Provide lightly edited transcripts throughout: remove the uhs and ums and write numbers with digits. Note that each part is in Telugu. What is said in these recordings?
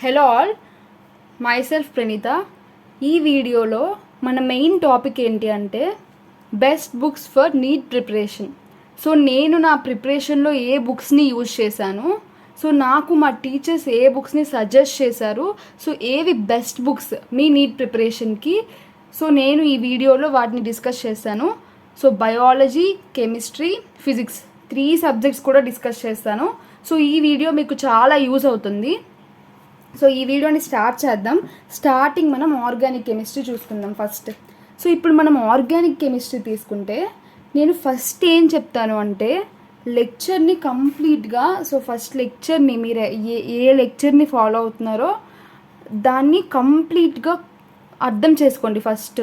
Hello all, my self Praneetha. ఈ వీడియోలో మన మెయిన్ టాపిక్ ఏంటి అంటే best books for NEET preparation. So నేను నా ప్రిపరేషన్లో ఏ బుక్స్ని యూజ్ చేశాను, సో నాకు మా టీచర్స్ ఏ బుక్స్ని సజెస్ట్ చేశారు, సో ఏవి బెస్ట్ బుక్స్ మీ నీట్ ప్రిపరేషన్కి, సో నేను ఈ వీడియోలో వాటిని డిస్కస్ చేశాను. So biology, chemistry, physics 3 subjects కూడా డిస్కస్ చేస్తాను. సో ఈ వీడియో మీకు చాలా యూజ్ అవుతుంది. సో ఈ వీడియోని స్టార్ట్ చేద్దాం. స్టార్టింగ్ మనం ఆర్గానిక్ కెమిస్ట్రీ చూసుకుందాం ఫస్ట్. సో ఇప్పుడు మనం ఆర్గానిక్ కెమిస్ట్రీ తీసుకుంటే నేను ఫస్ట్ ఏం చెప్తాను అంటే లెక్చర్ని కంప్లీట్గా, సో ఫస్ట్ లెక్చర్ని మీరు ఏ లెక్చర్ని ఫాలో అవుతున్నారో దాన్ని కంప్లీట్గా అర్థం చేసుకోండి ఫస్ట్.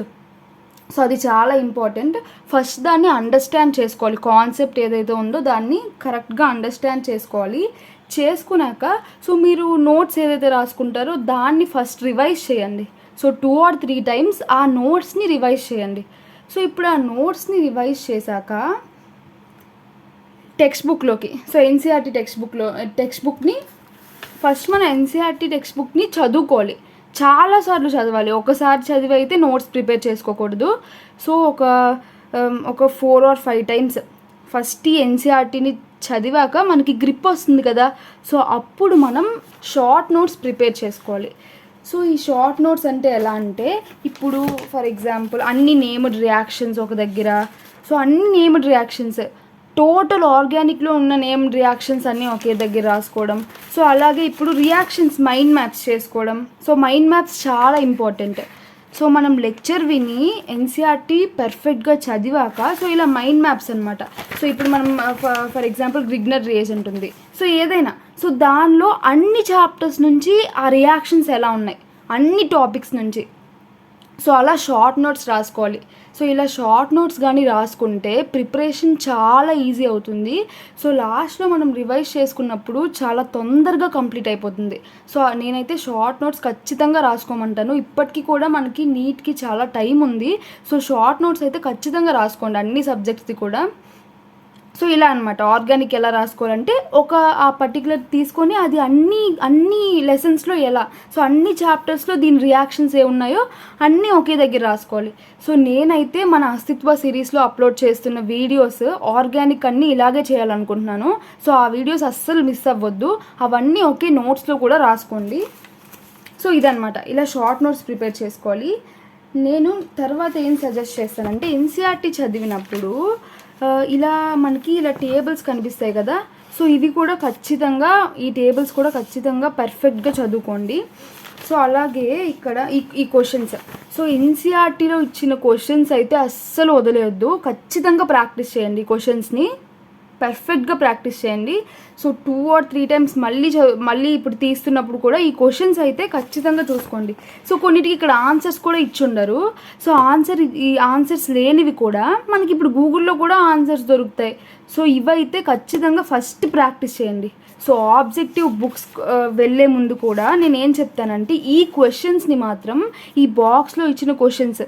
సో అది చాలా ఇంపార్టెంట్. ఫస్ట్ దాన్ని అండర్స్టాండ్ చేసుకోవాలి, కాన్సెప్ట్ ఏదైతే ఉందో దాన్ని కరెక్ట్గా అండర్స్టాండ్ చేసుకోవాలి. చేసుకున్నాక సో మీరు నోట్స్ ఏదైతే రాసుకుంటారో దాన్ని ఫస్ట్ రివైజ్ చేయండి. సో 2 or 3 టైమ్స్ ఆ నోట్స్ని రివైజ్ చేయండి. సో ఇప్పుడు ఆ నోట్స్ని రివైజ్ చేశాక టెక్స్ట్ బుక్లోకి, సో ఎన్సీఆర్టీ టెక్స్ట్ బుక్ని ఫస్ట్ మన ఎన్సీఆర్టీ టెక్స్ట్ బుక్ని చదువుకోవాలి. చాలాసార్లు చదవాలి. ఒకసారి చదివి అయితే నోట్స్ ప్రిపేర్ చేసుకోకూడదు. సో ఒక 4 or 5 టైమ్స్ ఫస్ట్ ఈ ఎన్సీఆర్టీని చదివాక మనకి గ్రిప్ వస్తుంది కదా, సో అప్పుడు మనం షార్ట్ నోట్స్ ప్రిపేర్ చేసుకోవాలి. సో ఈ షార్ట్ నోట్స్ అంటే ఎలా అంటే ఇప్పుడు ఫర్ ఎగ్జాంపుల్ అన్ని నేమ్డ్ రియాక్షన్స్ ఒక దగ్గర, సో అన్ని నేమ్డ్ రియాక్షన్స్ టోటల్ ఆర్గానిక్లో ఉన్న నేమ్డ్ రియాక్షన్స్ అన్నీ ఒకే దగ్గర రాసుకోవడం. సో అలాగే ఇప్పుడు రియాక్షన్స్ మైండ్ మ్యాప్స్ చేసుకోవడం. సో మైండ్ మ్యాప్స్ చాలా ఇంపార్టెంట్. సో మనం లెక్చర్ విని ఎన్సీఆర్టీ పర్ఫెక్ట్గా చదివాక సో ఇలా మైండ్ మ్యాప్స్ అనమాట. సో ఇప్పుడు మనం ఫర్ ఎగ్జాంపుల్ గ్రిగ్నర్ రియేజెంట్ ఉంది, సో ఏదైనా, సో దానిలో అన్ని చాప్టర్స్ నుంచి ఆ రియాక్షన్స్ ఎలా ఉన్నాయి, అన్ని టాపిక్స్ నుంచి, సో అలా షార్ట్ నోట్స్ రాసుకోవాలి. సో ఇలా షార్ట్ నోట్స్ కానీ రాసుకుంటే ప్రిపరేషన్ చాలా ఈజీ అవుతుంది. సో లాస్ట్లో మనం రివైజ్ చేసుకున్నప్పుడు చాలా తొందరగా కంప్లీట్ అయిపోతుంది. సో నేనైతే షార్ట్ నోట్స్ ఖచ్చితంగా రాసుకోమంటాను. ఇప్పటికీ కూడా మనకి నీట్కి చాలా టైం ఉంది. సో షార్ట్ నోట్స్ అయితే ఖచ్చితంగా రాసుకోండి అన్ని సబ్జెక్ట్స్ది కూడా. సో ఇలా అనమాట ఆర్గానిక్ ఎలా రాసుకోవాలంటే ఆ పర్టికులర్ తీసుకొని అది అన్ని లెసన్స్లో ఎలా, సో అన్ని చాప్టర్స్లో దీని రియాక్షన్స్ ఏ ఉన్నాయో అన్నీ ఒకే దగ్గర రాసుకోవాలి. సో నేనైతే మన అస్తిత్వ సిరీస్లో అప్లోడ్ చేస్తున్న వీడియోస్ ఆర్గానిక్ అన్నీ ఇలాగే చేయాలనుకుంటున్నాను. సో ఆ వీడియోస్ అస్సలు మిస్ అవ్వద్దు, అవన్నీ ఒకే నోట్స్లో కూడా రాసుకోండి. సో ఇదనమాట, ఇలా షార్ట్ నోట్స్ ప్రిపేర్ చేసుకోవాలి. నేను తర్వాత ఏం సజెస్ట్ చేస్తానంటే ఎన్సీఆర్టీ చదివినప్పుడు ఇలా మనకి ఇలా టేబుల్స్ కనిపిస్తాయి కదా, సో ఇవి కూడా ఖచ్చితంగా, ఈ టేబుల్స్ కూడా ఖచ్చితంగా పర్ఫెక్ట్గా చదువుకోండి. సో అలాగే ఇక్కడ ఈ క్వశ్చన్స్, సో ఎన్సీఆర్టీలో ఇచ్చిన క్వశ్చన్స్ అయితే అస్సలు వదిలేయొద్దు, ఖచ్చితంగా ప్రాక్టీస్ చేయండి. క్వశ్చన్స్ని పర్ఫెక్ట్గా ప్రాక్టీస్ చేయండి. సో 2 or 3 టైమ్స్ మళ్ళీ ఇప్పుడు తీస్తున్నప్పుడు కూడా ఈ క్వశ్చన్స్ అయితే ఖచ్చితంగా చూసుకోండి. సో కొన్నిటికి ఇక్కడ ఆన్సర్స్ కూడా ఇచ్చుండరు. సో ఈ ఆన్సర్స్ లేనివి కూడా మనకి ఇప్పుడు గూగుల్లో కూడా ఆన్సర్స్ దొరుకుతాయి. సో ఇవైతే ఖచ్చితంగా ఫస్ట్ ప్రాక్టీస్ చేయండి. సో ఆబ్జెక్టివ్ బుక్స్ వెళ్ళే ముందు కూడా నేను ఏం చెప్తానంటే ఈ క్వశ్చన్స్ని మాత్రం, ఈ బాక్స్లో ఇచ్చిన క్వశ్చన్స్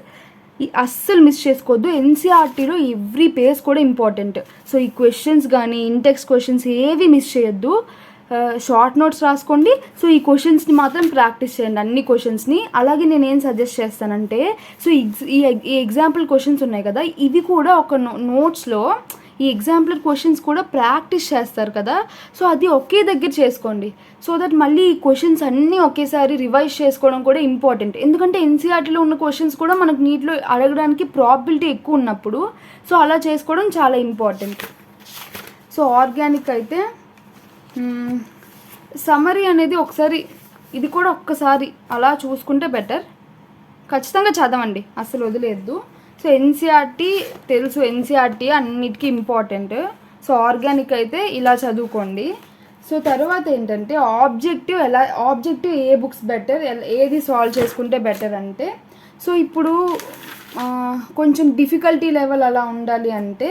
అస్సలు మిస్ చేసుకోవద్దు. ఎన్సీఆర్టీలో ఎవ్రీ పేజ్ కూడా ఇంపార్టెంట్. సో ఈ క్వశ్చన్స్ కానీ ఇంటెక్స్ట్ క్వశ్చన్స్ ఏవి మిస్ చేయొద్దు. షార్ట్ నోట్స్ రాసుకోండి. సో ఈ క్వశ్చన్స్ని మాత్రం ప్రాక్టీస్ చేయండి, అన్ని క్వశ్చన్స్ని. అలాగే నేను ఏం సజెస్ట్ చేస్తానంటే, సో ఈ ఎగ్జాంపుల్ క్వశ్చన్స్ ఉన్నాయి కదా, ఇవి కూడా ఒక నోట్స్లో ఈ ఎగ్జాంపుల్ క్వశ్చన్స్ కూడా ప్రాక్టీస్ చేస్తారు కదా, సో అది ఒకే దగ్గర చేసుకోండి. సో దట్ మళ్ళీ ఈ క్వశ్చన్స్ అన్నీ ఒకేసారి రివైజ్ చేసుకోవడం కూడా ఇంపార్టెంట్. ఎందుకంటే ఎన్సీఆర్టీలో ఉన్న క్వశ్చన్స్ కూడా మనకు నీట్లో అడగడానికి ప్రాబిలిటీ ఎక్కువ ఉన్నప్పుడు, సో అలా చేసుకోవడం చాలా ఇంపార్టెంట్. సో ఆర్గానిక్ అయితే సమరీ అనేది ఒకసారి, ఇది కూడా ఒక్కసారి అలా చూసుకుంటే బెటర్. ఖచ్చితంగా చదవండి, అసలు వదిలేద్దు. సో ఎన్సీఆర్టీ తెలుసు, ఎన్సీఆర్టీ అన్నిటికీ ఇంపార్టెంట్. సో ఆర్గానిక్ అయితే ఇలా చదువుకోండి. సో తర్వాత ఏంటంటే ఆబ్జెక్టివ్ ఏ బుక్స్ బెటర్, ఏది సాల్వ్ చేసుకుంటే బెటర్ అంటే, సో ఇప్పుడు కొంచెం డిఫికల్టీ లెవెల్ అలా ఉండాలి అంటే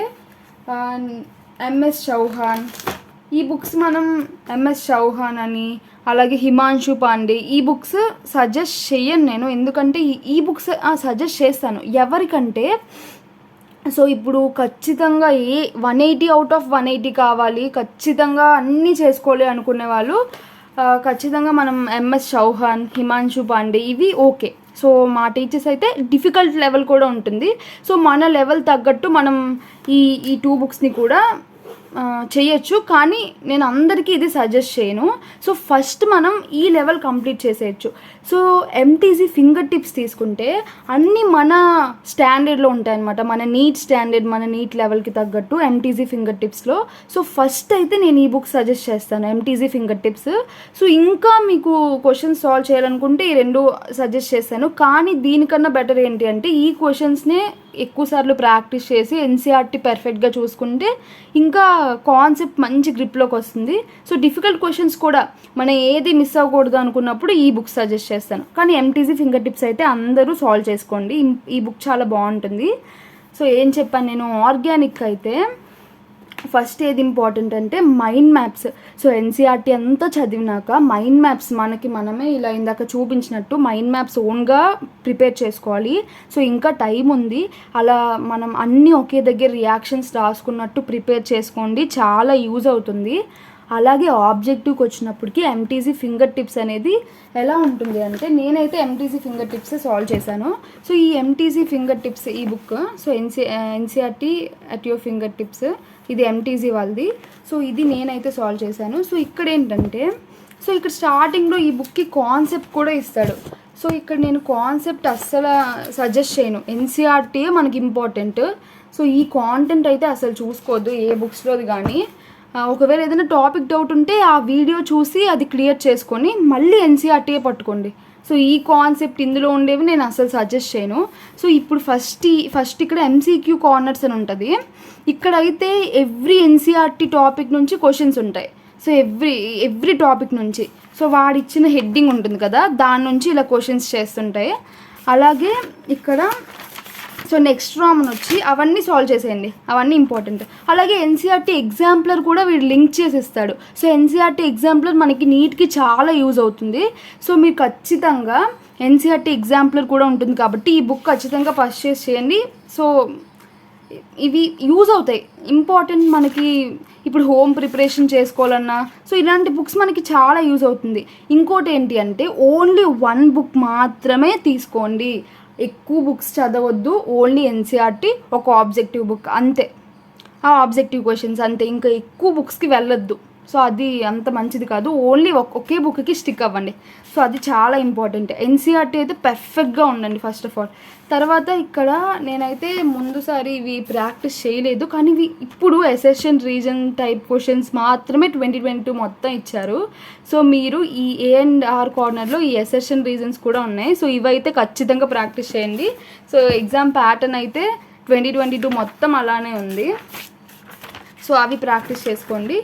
ఎంఎస్ చౌహాన్ ఈ బుక్స్, మనం ఎంఎస్ చౌహాన్ అని, అలాగే హిమాంశు పాండే ఈ బుక్స్ సజెస్ట్ చేయను నేను. ఎందుకంటే ఈ బుక్స్ సజెస్ట్ చేస్తాను ఎవరికంటే, సో ఇప్పుడు ఖచ్చితంగా 180 out of 180 కావాలి, ఖచ్చితంగా అన్నీ చేసుకోవాలి అనుకునే వాళ్ళు ఖచ్చితంగా మనం ఎంఎస్ చౌహాన్, హిమాంశు పాండే ఇవి ఓకే. సో మా టీచర్స్ అయితే డిఫికల్ట్ లెవెల్ కూడా ఉంటుంది. సో మన లెవెల్ తగ్గట్టు మనం ఈ ఈ 2 బుక్స్ని కూడా చేయొచ్చు. కానీ నేను అందరికీ ఇది సజెస్ట్ చేయను. సో ఫస్ట్ మనం ఈ లెవెల్ కంప్లీట్ చేసేయచ్చు. సో ఎంటీజీ ఫింగర్ టిప్స్ తీసుకుంటే అన్నీ మన స్టాండర్డ్లో ఉంటాయన్నమాట. మన నీట్ స్టాండర్డ్, మన నీట్ లెవెల్కి తగ్గట్టు ఎంటీజీ ఫింగర్ టిప్స్లో. సో ఫస్ట్ అయితే నేను ఈ బుక్ సజెస్ట్ చేస్తాను, ఎంటీజీ ఫింగర్ టిప్స్. సో ఇంకా మీకు క్వశ్చన్స్ సాల్వ్ చేయాలనుకుంటే ఈ 2 సజెస్ట్ చేస్తాను. కానీ దీనికన్నా బెటర్ ఏంటి అంటే ఈ క్వశ్చన్స్నే ఎక్కువసార్లు ప్రాక్టీస్ చేసి ఎన్సీఆర్టీ పర్ఫెక్ట్గా చూసుకుంటే ఇంకా కాన్సెప్ట్ మంచి గ్రిప్లోకి వస్తుంది. సో డిఫికల్ట్ క్వశ్చన్స్ కూడా మనం ఏది మిస్ అవ్వకూడదు అనుకున్నప్పుడు ఈ బుక్ సజెస్ట్ చేస్తాను. కానీ ఎంటీజీ ఫింగర్ టిప్స్ అయితే అందరూ సాల్వ్ చేసుకోండి, ఈ బుక్ చాలా బాగుంటుంది. సో ఏం చెప్పాను నేను, ఆర్గానిక్ అయితే ఫస్ట్ ఏది ఇంపార్టెంట్ అంటే మైండ్ మ్యాప్స్. సో ఎన్సీఆర్టీ అంతా చదివినాక మైండ్ మ్యాప్స్ మనమే ఇలా ఇందాక చూపించినట్టు మైండ్ మ్యాప్స్ ఓన్గా ప్రిపేర్ చేసుకోవాలి. సో ఇంకా టైం ఉంది, అలా మనం అన్నీ ఒకే దగ్గర రియాక్షన్స్ రాసుకున్నట్టు ప్రిపేర్ చేసుకోండి, చాలా యూజ్ అవుతుంది. అలాగే ఆబ్జెక్టివ్కి వచ్చినప్పటికీ ఎంటీజీ ఫింగర్ టిప్స్ అనేది ఎలా ఉంటుంది అంటే నేనైతే ఎంటీజీ ఫింగర్ టిప్స్ సాల్వ్ చేశాను. సో ఈ ఎంటీజీ ఫింగర్ టిప్స్ ఈ book, so NCERT at your finger tips, ఇది ఎంటీజీ వాళ్ళది. సో ఇది నేనైతే సాల్వ్ చేశాను. సో ఇక్కడ ఏంటంటే, సో ఇక్కడ స్టార్టింగ్లో ఈ బుక్కి కాన్సెప్ట్ కూడా ఇస్తాడు. సో ఇక్కడ నేను కాన్సెప్ట్ అస్సలు సజెస్ట్ చేయను, ఎన్సీఆర్టీ మనకి ఇంపార్టెంట్. సో ఈ కాంటెంట్ అయితే అసలు చూసుకోవద్దు ఏ బుక్స్లోది కానీ. ఒకవేళ ఏదైనా టాపిక్ డౌట్ ఉంటే ఆ వీడియో చూసి అది క్లియర్ చేసుకొని మళ్ళీ ఎన్సీఆర్టీయే పట్టుకోండి. సో ఈ కాన్సెప్ట్ ఇందులో ఉండేవి నేను అసలు సజెస్ట్ చేయను. సో ఇప్పుడు ఫస్ట్ ఇక్కడ ఎంసీక్యూ కార్నర్స్ అని ఉంటుంది. ఇక్కడైతే ఎవ్రీ ఎన్సీఆర్టీ టాపిక్ నుంచి క్వశ్చన్స్ ఉంటాయి. సో ఎవ్రీ టాపిక్ నుంచి, సో వాడిచ్చిన హెడ్డింగ్ ఉంటుంది కదా, దాని నుంచి ఇలా క్వశ్చన్స్ చేస్తుంటాయి. అలాగే ఇక్కడ సో నెక్స్ట్ రామన్ వచ్చి అవన్నీ సాల్వ్ చేసేయండి, అవన్నీ ఇంపార్టెంట్. అలాగే ఎన్సీఆర్టీ ఎగ్జాంపులర్ కూడా వీడు లింక్ చేసి ఇస్తాడు. సో ఎన్సీఆర్టీ ఎగ్జాంపులర్ మనకి నీట్కి చాలా యూజ్ అవుతుంది. సో మీరు ఖచ్చితంగా ఎన్సీఆర్టీ ఎగ్జాంపులర్ కూడా ఉంటుంది కాబట్టి ఈ బుక్ ఖచ్చితంగా పర్చేస్ చేయండి. సో ఇవి యూజ్ అవుతాయి, ఇంపార్టెంట్ మనకి ఇప్పుడు హోమ్ ప్రిపరేషన్ చేసుకోవాలన్నా. సో ఇలాంటి బుక్స్ మనకి చాలా యూజ్ అవుతుంది. ఇంకోటి ఏంటి అంటే ఓన్లీ 1 బుక్ మాత్రమే తీసుకోండి, ఎక్కువ బుక్స్ చదవద్దు. ఓన్లీ ఎన్సీఆర్టీ, ఒక ఆబ్జెక్టివ్ బుక్ అంతే, ఆ ఆబ్జెక్టివ్ క్వశ్చన్స్ అంతే, ఇంకా ఎక్కువ బుక్స్కి వెళ్ళొద్దు. సో అది అంత మంచిది కాదు, ఓన్లీ ఒకే బుక్కి స్టిక్ అవ్వండి. సో అది చాలా ఇంపార్టెంట్. ఎన్సీఆర్టీ అయితే పర్ఫెక్ట్గా ఉండండి ఫస్ట్ ఆఫ్ ఆల్. తర్వాత ఇక్కడ నేనైతే ముందుసారి ఇవి ప్రాక్టీస్ చేయలేదు, కానీ ఇవి ఇప్పుడు ఎసెషన్ రీజన్ టైప్ క్వశ్చన్స్ మాత్రమే 2022 మొత్తం ఇచ్చారు. సో మీరు ఈ A&R కార్నర్లో ఈ ఎసెషన్ రీజన్స్ కూడా ఉన్నాయి. సో ఇవైతే ఖచ్చితంగా ప్రాక్టీస్ చేయండి. సో ఎగ్జామ్ ప్యాటర్న్ అయితే 2022 మొత్తం అలానే ఉంది. సో అవి ప్రాక్టీస్ చేసుకోండి.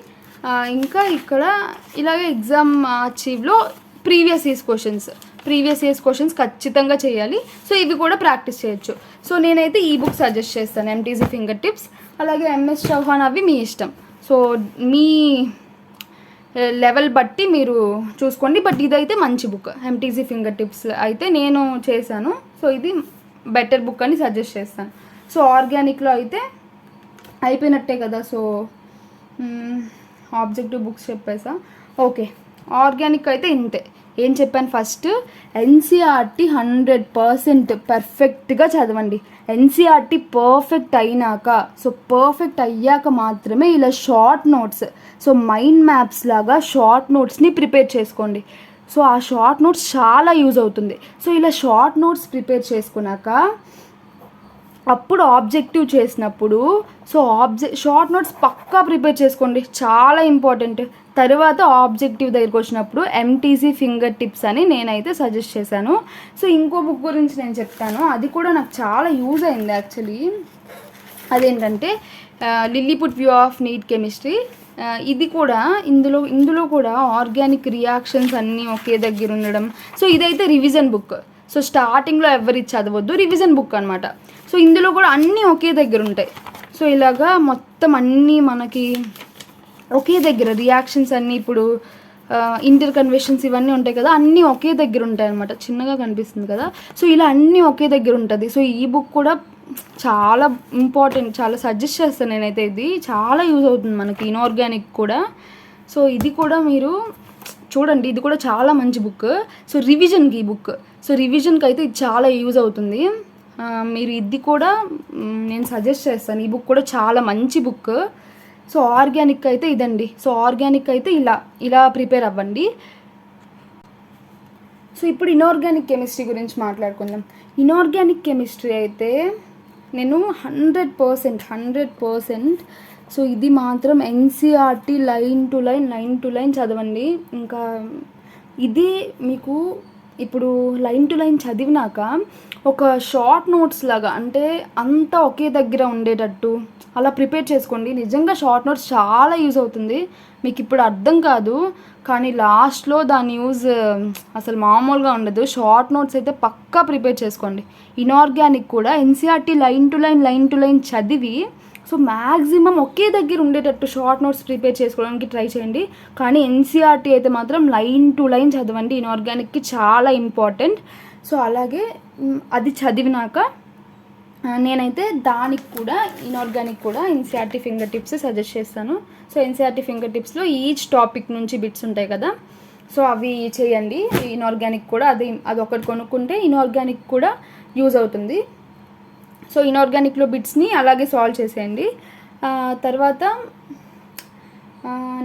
ఇంకా ఇక్కడ ఇలాగే ఎగ్జామ్ అచీవ్లో ప్రీవియస్ ఇయర్స్ క్వశ్చన్స్ ఖచ్చితంగా చేయాలి. సో ఇవి కూడా ప్రాక్టీస్ చేయొచ్చు. సో నేనైతే ఈ బుక్ సజెస్ట్ చేస్తాను, ఎంటీజీ ఫింగర్ టిప్స్. అలాగే ఎంఎస్ చౌహాన్ అవి మీ ఇష్టం, సో మీ లెవెల్ బట్టి మీరు చూసుకోండి. బట్ ఇదైతే మంచి బుక్, ఎంటీజీ ఫింగర్ టిప్స్ అయితే నేను చేశాను. సో ఇది బెటర్ బుక్ అని సజెస్ట్ చేస్తాను. సో ఆర్గానిక్లో అయితే అయిపోయినట్టే కదా. సో ఆబ్జెక్టివ్ బుక్స్ చెప్పేసా. ఓకే, ఆర్గానిక్ అయితే ఇంతే. ఏం చెప్పాను, ఫస్ట్ ఎన్సీఆర్టీ 100% పర్ఫెక్ట్గా చదవండి. ఎన్సీఆర్టీ పర్ఫెక్ట్ అయినాక, సో పర్ఫెక్ట్ అయ్యాక మాత్రమే ఇలా short notes, so mind maps లాగా షార్ట్ నోట్స్ని ప్రిపేర్ చేసుకోండి. సో ఆ షార్ట్ నోట్స్ చాలా యూజ్ అవుతుంది. సో ఇలా షార్ట్ నోట్స్ ప్రిపేర్ చేసుకున్నాక అప్పుడు ఆబ్జెక్టివ్ చేసినప్పుడు సో షార్ట్ నోట్స్ పక్కా ప్రిపేర్ చేసుకోండి, చాలా ఇంపార్టెంట్. తర్వాత ఆబ్జెక్టివ్ దగ్గరికి వచ్చినప్పుడు ఎంటీజీ ఫింగర్ టిప్స్ అని నేనైతే సజెస్ట్ చేశాను. సో ఇంకో బుక్ గురించి నేను చెప్తాను, అది కూడా నాకు చాలా యూజ్ అయింది యాక్చువల్లీ. అదేంటంటే Lilliput view of NEET chemistry. ఇది కూడా ఇందులో కూడా ఆర్గానిక్ రియాక్షన్స్ అన్నీ ఒకే దగ్గర ఉండడం. సో ఇదైతే రివిజన్ బుక్. సో స్టార్టింగ్లో ఎవరి చదవద్దు, రివిజన్ బుక్ అనమాట. సో ఇందులో కూడా అన్నీ ఒకే దగ్గర ఉంటాయి. సో ఇలాగా మొత్తం అన్నీ మనకి ఒకే దగ్గర రియాక్షన్స్ అన్నీ, ఇప్పుడు ఇంటర్ కన్వెన్షన్స్ ఇవన్నీ ఉంటాయి కదా, అన్నీ ఒకే దగ్గర ఉంటాయి అనమాట. చిన్నగా కనిపిస్తుంది కదా. సో ఇలా అన్నీ ఒకే దగ్గర ఉంటుంది. సో ఈ బుక్ కూడా చాలా ఇంపార్టెంట్, చాలా సజెస్ట్ చేస్తాను నేనైతే. ఇది చాలా యూజ్ అవుతుంది మనకి ఇన్ఆర్గానిక్ కూడా. సో ఇది కూడా మీరు చూడండి, ఇది కూడా చాలా మంచి బుక్. సో రివిజన్కి ఈ బుక్, సో రివిజన్కి అయితే ఇది చాలా యూజ్ అవుతుంది. మీరు ఇది కూడా నేను సజెస్ట్ చేస్తాను. ఈ బుక్ కూడా చాలా మంచి బుక్. సో ఆర్గానిక్ అయితే ఇదండి. సో ఆర్గానిక్ అయితే ఇలా ప్రిపేర్ అవ్వండి. సో ఇప్పుడు ఇనార్గానిక్ కెమిస్ట్రీ గురించి మాట్లాడుకుందాం. ఇనార్గానిక్ కెమిస్ట్రీ అయితే నేను 100% సో ఇది మాత్రం ఎన్సీఆర్టీ లైన్ టు లైన్ చదవండి. ఇంకా ఇది మీకు ఇప్పుడు లైన్ టు లైన్ చదివినాక ఒక షార్ట్ నోట్స్ లాగా, అంటే అంతా ఒకే దగ్గర ఉండేటట్టు అలా ప్రిపేర్ చేసుకోండి. నిజంగా షార్ట్ నోట్స్ చాలా యూజ్ అవుతుంది. మీకు ఇప్పుడు అర్థం కాదు, కానీ లాస్ట్లో దాని యూజ్ అసలు మామూలుగా ఉండదు. షార్ట్ నోట్స్ అయితే పక్కా ప్రిపేర్ చేసుకోండి. ఇనార్గానిక్ కూడా ఎన్సీఆర్టీ లైన్ టు లైన్ చదివి సో మ్యాక్సిమం ఒకే దగ్గర ఉండేటట్టు షార్ట్ నోట్స్ ప్రిపేర్ చేసుకోవడానికి ట్రై చేయండి. కానీ ఎన్సీఆర్టీ అయితే మాత్రం లైన్ టు లైన్ చదవండి. ఇనార్గానిక్కి చాలా ఇంపార్టెంట్. సో అలాగే అది చదివినాక నేనైతే దానికి కూడా ఇనార్గానిక్ కూడా ఎన్సీఆర్టీ ఫింగర్ టిప్స్ సజెస్ట్ చేస్తాను. సో ఎన్సీఆర్టీ ఫింగర్ టిప్స్లో ఈచ్ టాపిక్ నుంచి బిట్స్ ఉంటాయి కదా, సో అవి చేయండి. ఇనార్గానిక్ కూడా అది ఒకటి కొనుక్కుంటే ఇనార్గానిక్ కూడా యూజ్ అవుతుంది. సో ఇనార్గానిక్లో బిట్స్ని అలాగే సాల్వ్ చేసేయండి. తర్వాత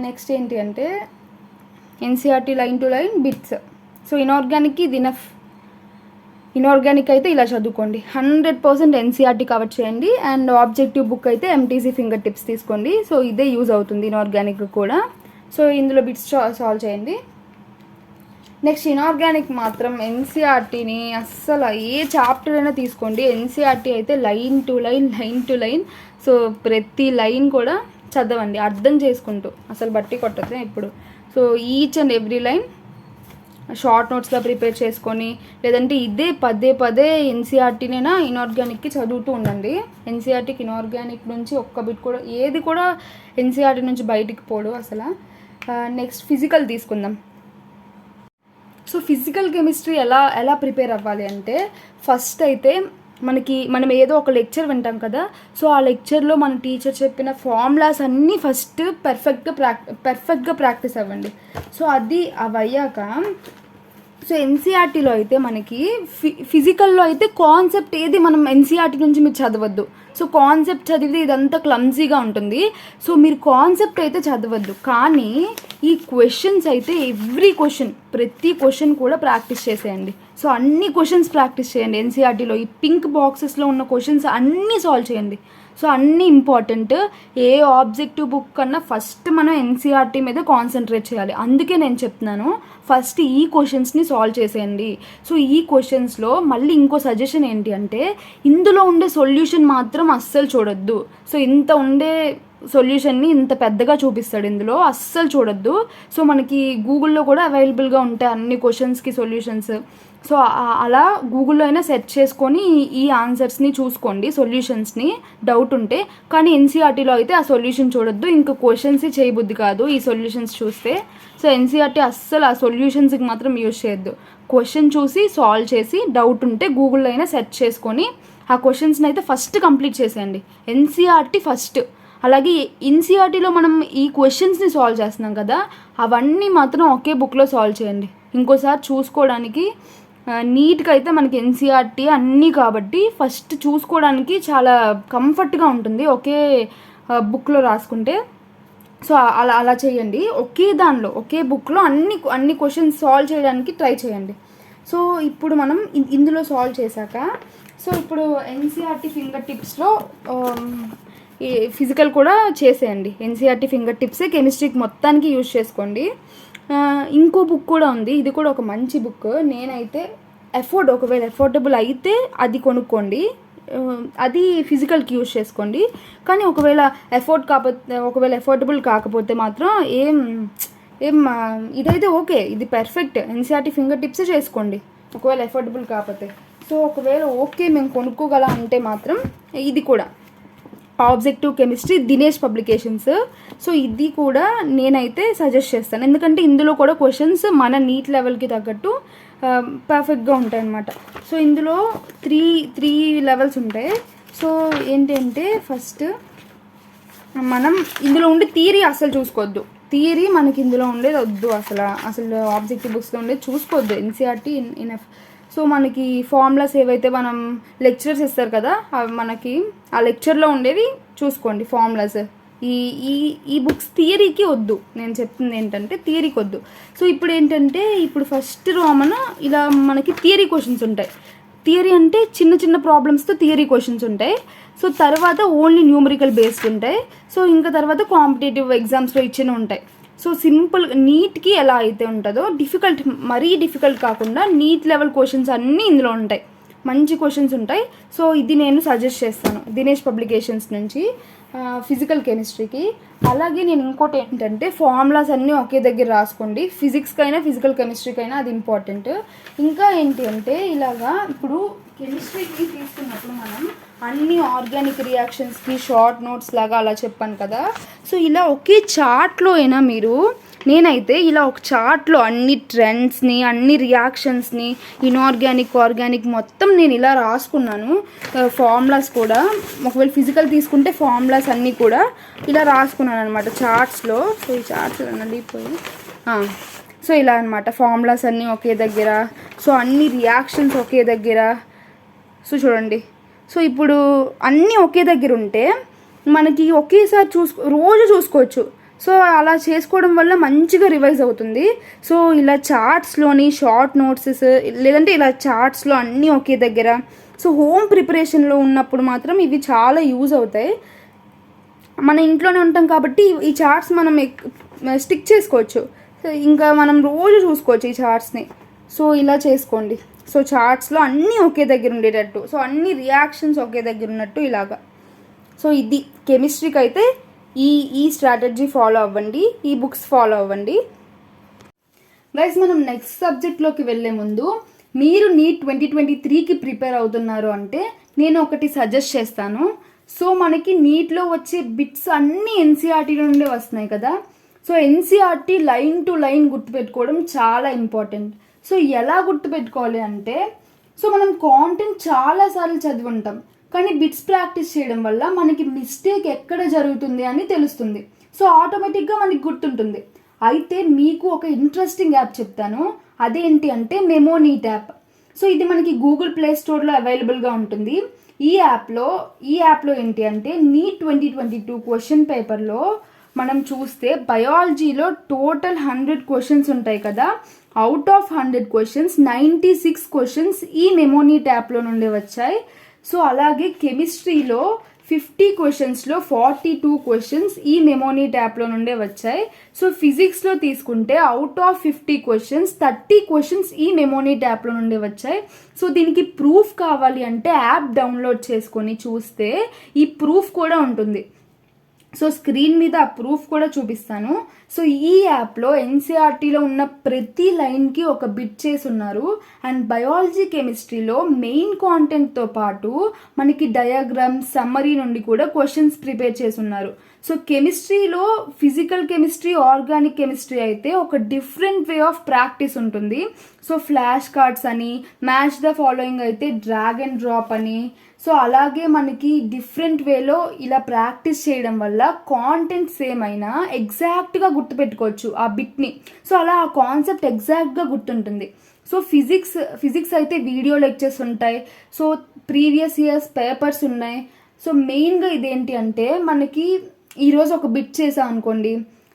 నెక్స్ట్ ఏంటి అంటే NCERT line to line bits. So ఇనార్గానిక్కి ఇది ఇనఫ్. ఇనార్గానిక్ అయితే ఇలా చదువుకోండి. 100% ఎన్సీఆర్టీ కవర్ చేయండి. అండ్ ఆబ్జెక్టివ్ బుక్ అయితే ఎంటీసీ ఫింగర్ టిప్స్ తీసుకోండి. సో ఇదే యూజ్ అవుతుంది ఇనార్గానిక్ కూడా. సో ఇందులో బిట్స్ సాల్వ్ చేయండి. నెక్స్ట్ ఇనార్గానిక్ మాత్రం ఎన్సీఆర్టీని అస్సలు ఏ చాప్టర్ అయినా తీసుకోండి. ఎన్సీఆర్టీ అయితే లైన్ టు లైన్. సో ప్రతి లైన్ కూడా చదవండి అర్థం చేసుకుంటూ, అసలు బట్టి కొట్టదు ఇప్పుడు. So each and every line short నోట్స్లో prepare చేసుకొని, లేదంటే ఇదే పదే ఎన్సీఆర్టీనైనా ఇనార్గానిక్కి చదువుతూ ఉండండి. ఎన్సీఆర్టీకి ఇనార్గానిక్ నుంచి ఒక్క బిట్ కూడా ఏది కూడా ఎన్సీఆర్టీ నుంచి బయటికి పోడు అసలు. నెక్స్ట్ ఫిజికల్ తీసుకుందాం. సో ఫిజికల్ కెమిస్ట్రీ ఎలా ప్రిపేర్ అవ్వాలి అంటే, ఫస్ట్ అయితే మనం ఏదో ఒక లెక్చర్ వింటాం కదా, సో ఆ లెక్చర్లో మన టీచర్ చెప్పిన ఫార్ములాస్ అన్నీ ఫస్ట్ పర్ఫెక్ట్గా ప్రాక్టీస్ అవ్వండి. సో అది అయ్యాక సో ఎన్సీఆర్టీలో అయితే మనకి ఫిజికల్లో అయితే కాన్సెప్ట్ ఏది మనం ఎన్సీఆర్టీ నుంచి మీరు చదవద్దు. సో కాన్సెప్ట్ చదివితే ఇదంతా క్లమ్జీగా ఉంటుంది. సో మీరు కాన్సెప్ట్ అయితే చదవద్దు, కానీ ఈ క్వశ్చన్స్ అయితే ప్రతి క్వశ్చన్ కూడా ప్రాక్టీస్ చేసేయండి. సో అన్ని క్వశ్చన్స్ ప్రాక్టీస్ చేయండి. ఎన్సీఆర్టీలో ఈ పింక్ బాక్సెస్లో ఉన్న క్వశ్చన్స్ అన్నీ సాల్వ్ చేయండి. సో అన్నీ ఇంపార్టెంట్. ఏ ఆబ్జెక్టివ్ బుక్ కన్నా ఫస్ట్ మనం ఎన్సీఆర్టీ మీద కాన్సన్ట్రేట్ చేయాలి. అందుకే నేను చెప్తున్నాను ఫస్ట్ ఈ క్వశ్చన్స్ని సాల్వ్ చేసేయండి. సో ఈ క్వశ్చన్స్లో మళ్ళీ ఇంకో సజెషన్ ఏంటి అంటే, ఇందులో ఉండే సొల్యూషన్ మాత్రం అస్సలు చూడొద్దు. సో ఇంత ఉండే సొల్యూషన్ని ఇంత పెద్దగా చూపిస్తాడు, ఇందులో అస్సలు చూడొద్దు. సో మనకి గూగుల్లో కూడా అవైలబుల్గా ఉంటాయి అన్ని క్వశ్చన్స్కి సొల్యూషన్స్. సో అలా గూగుల్లో అయినా సెర్చ్ చేసుకొని ఈ ఆన్సర్స్ని చూసుకోండి, సొల్యూషన్స్ని డౌట్ ఉంటే. కానీ ఎన్సీఆర్టీలో అయితే ఆ సొల్యూషన్ చూడొద్దు, ఇంకా క్వశ్చన్స్ చేయబుద్ధి కాదు ఈ సొల్యూషన్స్ చూస్తే. సో ఎన్సీఆర్టీ అస్సలు ఆ సొల్యూషన్స్కి మాత్రం యూజ్ చేయొద్దు. క్వశ్చన్ చూసి సాల్వ్ చేసి డౌట్ ఉంటే గూగుల్లో అయినా సెర్చ్ చేసుకొని ఆ క్వశ్చన్స్ని అయితే ఫస్ట్ కంప్లీట్ చేసేయండి. NCERT first. అలాగే ఎన్సీఆర్టీలో మనం ఈ క్వశ్చన్స్ని సాల్వ్ చేస్తున్నాం కదా, అవన్నీ మాత్రం ఒకే బుక్లో సాల్వ్ చేయండి. ఇంకోసారి చూసుకోవడానికి నీట్గా అయితే మనకి ఎన్సీఆర్టీ అన్నీ కాబట్టి ఫస్ట్ చూసుకోవడానికి చాలా కంఫర్ట్గా ఉంటుంది ఒకే బుక్లో రాసుకుంటే. సో అలా చేయండి. ఒకే బుక్లో అన్ని క్వశ్చన్స్ సాల్వ్ చేయడానికి ట్రై చేయండి. సో ఇప్పుడు మనం ఇందులో సాల్వ్ చేశాక, సో ఇప్పుడు ఎన్సీఆర్టీ ఫింగర్ టిప్స్లో ఈ ఫిజికల్ కూడా చేసేయండి. ఎన్సీఆర్టీ ఫింగర్ టిప్సే కెమిస్ట్రీకి మొత్తానికి యూజ్ చేసుకోండి. ఇంకో బుక్ కూడా ఉంది, ఇది కూడా ఒక మంచి బుక్. నేనైతే ఒకవేళ ఎఫోర్డబుల్ అయితే అది కొనుక్కోండి, అది ఫిజికల్కి యూజ్ చేసుకోండి. కానీ ఒకవేళ ఎఫోర్డబుల్ కాకపోతే మాత్రం ఇదైతే ఓకే, ఇది పర్ఫెక్ట్. ఎన్సీఆర్టీ ఫింగర్ టిప్సే చేసుకోండి ఒకవేళ ఎఫోర్డబుల్ కాకపోతే. సో ఒకవేళ ఓకే మేము కొనుక్కోగల అంటే మాత్రం ఇది కూడా objective chemistry Dinesh publications. So ఇది కూడా నేనైతే సజెస్ట్ చేస్తాను, ఎందుకంటే ఇందులో కూడా క్వశ్చన్స్ మన నీట్ లెవెల్కి తగ్గట్టు పర్ఫెక్ట్గా ఉంటాయి అన్నమాట. సో ఇందులో త్రీ లెవెల్స్ ఉంటాయి. సో ఏంటంటే ఫస్ట్ మనం ఇందులో ఉండే థియరీ అస్సలు చూసుకోవద్దు. థియరీ మనకి ఇందులో ఉండేది వద్దు, అసలు ఆబ్జెక్టివ్ బుక్స్లో ఉండేది చూసుకోవద్దు. ఎన్సీఆర్టీ ఇన్ఎఫ్. సో మనకి ఫార్ములాస్ ఏవైతే మనం లెక్చరర్స్ ఇస్తారు కదా, అవి మనకి ఆ లెక్చర్లో ఉండేవి చూసుకోండి ఫార్ములాస్. ఈ ఈ ఈ బుక్స్ థియరీకి వద్దు, నేను చెప్తుంది ఏంటంటే థియరీకి వద్దు. సో ఇప్పుడు ఏంటంటే ఇప్పుడు ఫస్ట్ రోమన్ ఇలా మనకి థియరీ క్వశ్చన్స్ ఉంటాయి. థియరీ అంటే చిన్న చిన్న ప్రాబ్లమ్స్తో థియరీ క్వశ్చన్స్ ఉంటాయి. సో తర్వాత ఓన్లీ న్యూమరికల్ బేస్డ్ ఉంటాయి. సో ఇంకా తర్వాత కాంపిటేటివ్ ఎగ్జామ్స్లో ఇచ్చినవి ఉంటాయి. సో సింపుల్ నీట్కి ఎలా అయితే ఉంటుందో డిఫికల్ట్, మరీ డిఫికల్ట్ కాకుండా నీట్ లెవెల్ క్వశ్చన్స్ అన్నీ ఇందులో ఉంటాయి, మంచి క్వశ్చన్స్ ఉంటాయి. సో ఇది నేను సజెస్ట్ చేస్తాను దినేష్ పబ్లికేషన్స్ నుంచి ఫిజికల్ కెమిస్ట్రీకి. అలాగే నేను ఇంకోటి ఏంటంటే ఫార్ములాస్ అన్నీ ఒకే దగ్గర రాసుకోండి. ఫిజిక్స్కైనా ఫిజికల్ కెమిస్ట్రీకైనా అది ఇంపార్టెంట్. ఇంకా ఏంటి అంటే ఇలాగా ఇప్పుడు కెమిస్ట్రీకి తీసుకున్నప్పుడు మనం అన్ని ఆర్గానిక్ రియాక్షన్స్కి షార్ట్ నోట్స్ లాగా అలా చెప్పాను కదా. సో ఇలా ఒకే చార్ట్లో అయినా నేనైతే ఇలా ఒక చార్ట్లో అన్ని ట్రెండ్స్ని, అన్ని రియాక్షన్స్ని, ఇన్ఆర్గానిక్ ఆర్గానిక్ మొత్తం నేను ఇలా రాసుకున్నాను. ఫార్ములాస్ కూడా ఒకవేళ ఫిజికల్ తీసుకుంటే ఫార్ములాస్ అన్నీ కూడా ఇలా రాసుకున్నాను అనమాట చార్ట్స్లో. సో ఈ చార్ట్స్ నలిగిపోయి సో ఇలా అనమాట ఫార్ములాస్ అన్నీ ఒకే దగ్గర, సో అన్ని రియాక్షన్స్ ఒకే దగ్గర. సో చూడండి, సో ఇప్పుడు అన్నీ ఒకే దగ్గర ఉంటే మనకి ఒకేసారి రోజు చూసుకోవచ్చు. సో అలా చేసుకోవడం వల్ల మంచిగా రివైజ్ అవుతుంది. సో ఇలా చార్ట్స్లోని షార్ట్ నోట్సెస్ లేదంటే ఇలా చార్ట్స్లో అన్నీ ఒకే దగ్గర. సో హోమ్ ప్రిపరేషన్లో ఉన్నప్పుడు మాత్రం ఇవి చాలా యూజ్ అవుతాయి. మన ఇంట్లోనే ఉంటాం కాబట్టి ఈ చార్ట్స్ మనం స్టిక్ చేసుకోవచ్చు. సో ఇంకా మనం రోజు చూసుకోవచ్చు ఈ చార్ట్స్ని. సో ఇలా చేసుకోండి. సో చార్ట్స్లో అన్నీ ఒకే దగ్గర ఉండేటట్టు, సో అన్ని రియాక్షన్స్ ఒకే దగ్గర ఉన్నట్టు ఇలాగా. సో ఇది కెమిస్ట్రీకి అయితే ఈ స్ట్రాటజీ ఫాలో అవ్వండి, ఈ బుక్స్ ఫాలో అవ్వండి. గైస్ మనం నెక్స్ట్ సబ్జెక్ట్లోకి వెళ్ళే ముందు మీరు నీట్ 2023కి ప్రిపేర్ అవుతున్నారు అంటే నేను ఒకటి సజెస్ట్ చేస్తాను. సో మనకి నీట్లో వచ్చే బిట్స్ అన్నీ ఎన్సీఆర్టీ నుండే వస్తున్నాయి కదా. So NCERT line to line గుర్తుపెట్టుకోవడం చాలా ఇంపార్టెంట్. సో ఎలా గుర్తుపెట్టుకోవాలి అంటే, సో మనం కాంటెంట్ చాలాసార్లు చదివి ఉంటాం, కానీ బిట్స్ ప్రాక్టీస్ చేయడం వల్ల మనకి మిస్టేక్ ఎక్కడ జరుగుతుంది అని తెలుస్తుంది. సో ఆటోమేటిక్గా మనకి గుర్తుంటుంది. అయితే మీకు ఒక ఇంట్రెస్టింగ్ యాప్ చెప్తాను, అదేంటి అంటే మెమోనీట్ యాప్. సో ఇది మనకి గూగుల్ ప్లే స్టోర్లో అవైలబుల్గా ఉంటుంది. ఈ యాప్లో ఏంటి అంటే నీట్ 2022 క్వశ్చన్ పేపర్లో మనం చూస్తే బయాలజీలో టోటల్ 100 క్వశ్చన్స్ ఉంటాయి కదా. అవుట్ ఆఫ్ 100 క్వశ్చన్స్ 96 క్వశ్చన్స్ ఈ మెమోనీట్ యాప్లో నుండి వచ్చాయి. సో అలాగే కెమిస్ట్రీలో 50 క్వశ్చన్స్లో 42 క్వశ్చన్స్ ఈ మెమోనీట్ యాప్లో నుండే వచ్చాయి. సో ఫిజిక్స్లో తీసుకుంటే అవుట్ ఆఫ్ 50 క్వశ్చన్స్ 30 క్వశ్చన్స్ ఈ మెమోనీట్ యాప్లో నుండే వచ్చాయి. సో దీనికి ప్రూఫ్ కావాలి అంటే యాప్ డౌన్లోడ్ చేసుకొని చూస్తే ఈ ప్రూఫ్ కూడా ఉంటుంది. సో స్క్రీన్ మీద ఆ ప్రూఫ్ కూడా చూపిస్తాను. సో ఈ యాప్లో ఎన్సీఆర్టీలో ఉన్న ప్రతి లైన్కి ఒక బిట్ చేసి ఉన్నారు. అండ్ బయాలజీ కెమిస్ట్రీలో మెయిన్ కాంటెంట్తో పాటు మనకి డయాగ్రామ్ సమ్మరీ నుండి కూడా క్వశ్చన్స్ ప్రిపేర్ చేసి ఉన్నారు. సో కెమిస్ట్రీలో ఫిజికల్ కెమిస్ట్రీ, ఆర్గానిక్ కెమిస్ట్రీ అయితే ఒక డిఫరెంట్ వే ఆఫ్ ప్రాక్టీస్ ఉంటుంది. సో ఫ్లాష్ కార్డ్స్ అని, మ్యాచ్ ద ఫాలోయింగ్ అయితే డ్రాగ్ అండ్ డ్రాప్ అని. సో అలాగే మనకి డిఫరెంట్ వేలో ఇలా ప్రాక్టీస్ చేయడం వల్ల కాంటెంట్ సేమ్ అయినా ఎగ్జాక్ట్గా గుర్తుపెట్టుకోవచ్చు ఆ బిట్ని. సో అలా ఆ కాన్సెప్ట్ ఎగ్జాక్ట్గా గుర్తుంటుంది. సో ఫిజిక్స్ అయితే వీడియో లెక్చర్స్ ఉంటాయి. సో ప్రీవియస్ ఇయర్స్ పేపర్స్ ఉన్నాయి. సో మెయిన్గా ఇదేంటి అంటే మనకి ఈరోజు ఒక బిట్ చేసాం అనుకోండి,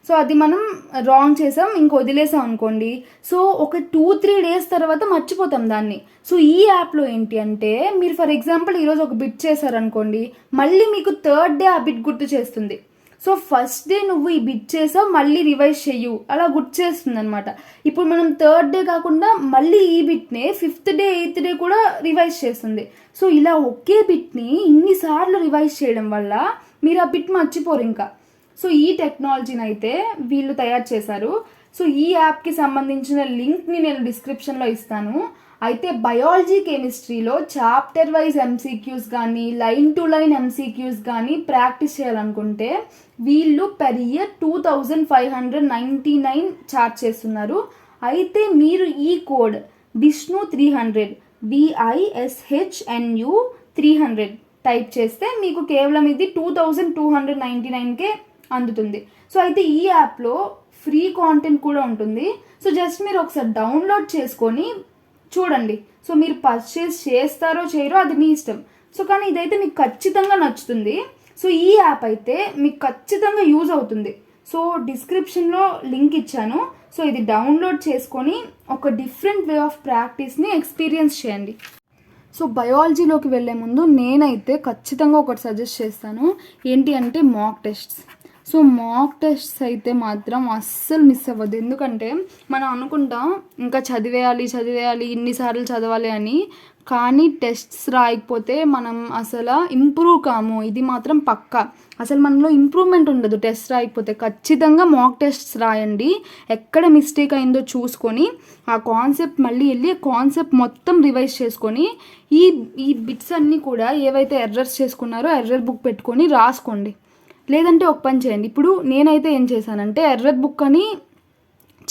సో అది మనం రాంగ్ చేసాం ఇంక వదిలేసాం అనుకోండి, సో ఒక 2-3 డేస్ తర్వాత మర్చిపోతాం దాన్ని. సో ఈ యాప్లో ఏంటి అంటే మీరు ఫర్ ఎగ్జాంపుల్ ఈరోజు ఒక బిట్ చేశారనుకోండి, మళ్ళీ మీకు 3rd డే ఆ బిట్ గుర్తు చేస్తుంది. సో ఫస్ట్ డే నువ్వు ఈ బిట్ చేసావు, మళ్ళీ రివైజ్ చెయ్యు, అలా గుర్తు చేస్తుంది అనమాట. ఇప్పుడు మనం 3rd డే కాకుండా మళ్ళీ ఈ బిట్నే 5th డే 8th డే కూడా రివైజ్ చేస్తుంది. సో ఇలా ఒకే బిట్ని ఇన్నిసార్లు రివైజ్ చేయడం వల్ల మీరు ఆ బిట్ మర్చిపోరు ఇంకా. సో ఈ టెక్నాలజీని అయితే వీళ్ళు తయారు చేశారు. సో ఈ యాప్కి సంబంధించిన లింక్ని నేను డిస్క్రిప్షన్లో ఇస్తాను. అయితే బయాలజీ కెమిస్ట్రీలో చాప్టర్ వైజ్ ఎంసీక్యూస్ కానీ లైన్ టు లైన్ ఎంసీక్యూస్ కానీ ప్రాక్టీస్ చేయాలనుకుంటే వీళ్ళు పెర్ ఇయర్ 2599 చార్జ్ చేస్తున్నారు. అయితే మీరు ఈ కోడ్ విష్ణు 300 VISHNU 300 టైప్ చేస్తే మీకు కేవలం ఇది 2299కే అందుతుంది. సో అయితే ఈ యాప్లో ఫ్రీ కాంటెంట్ కూడా ఉంటుంది. సో జస్ట్ మీరు ఒకసారి డౌన్లోడ్ చేసుకొని చూడండి. సో మీరు పర్చేస్ చేస్తారో చేయరో అది మీ ఇష్టం. సో కానీ ఇదైతే మీకు ఖచ్చితంగా నచ్చుతుంది. సో ఈ యాప్ అయితే మీకు ఖచ్చితంగా యూజ్ అవుతుంది. సో డిస్క్రిప్షన్లో లింక్ ఇచ్చాను. సో ఇది డౌన్లోడ్ చేసుకొని ఒక డిఫరెంట్ వే ఆఫ్ ప్రాక్టీస్ని ఎక్స్పీరియన్స్ చేయండి. సో బయాలజీలోకి వెళ్ళే ముందు నేనైతే ఖచ్చితంగా ఒకటి సజెస్ట్ చేస్తాను, ఏంటి అంటే mock tests. So mock tests అయితే మాత్రం అస్సలు మిస్ అవ్వద్దు. ఎందుకంటే మనం అనుకుంటాం ఇంకా చదివేయాలి ఇన్నిసార్లు చదవాలి అని, కానీ టెస్ట్స్ రాయకపోతే మనం అసలు ఇంప్రూవ్ కాము. ఇది మాత్రం పక్కా. అసలు మనలో ఇంప్రూవ్మెంట్ ఉండదు టెస్ట్ రాయకపోతే. ఖచ్చితంగా మాక్ టెస్ట్స్ రాయండి. ఎక్కడ మిస్టేక్ అయిందో చూసుకొని ఆ కాన్సెప్ట్ మళ్ళీ వెళ్ళి కాన్సెప్ట్ మొత్తం రివైజ్ చేసుకొని ఈ బిట్స్ అన్నీ కూడా ఏవైతే ఎర్రర్స్ చేసుకున్నారో ఎర్రర్ బుక్ పెట్టుకొని రాసుకోండి. లేదంటే ఒక పని చేయండి. ఇప్పుడు నేనైతే ఏం చేశానంటే ఎర్రర్ బుక్ అని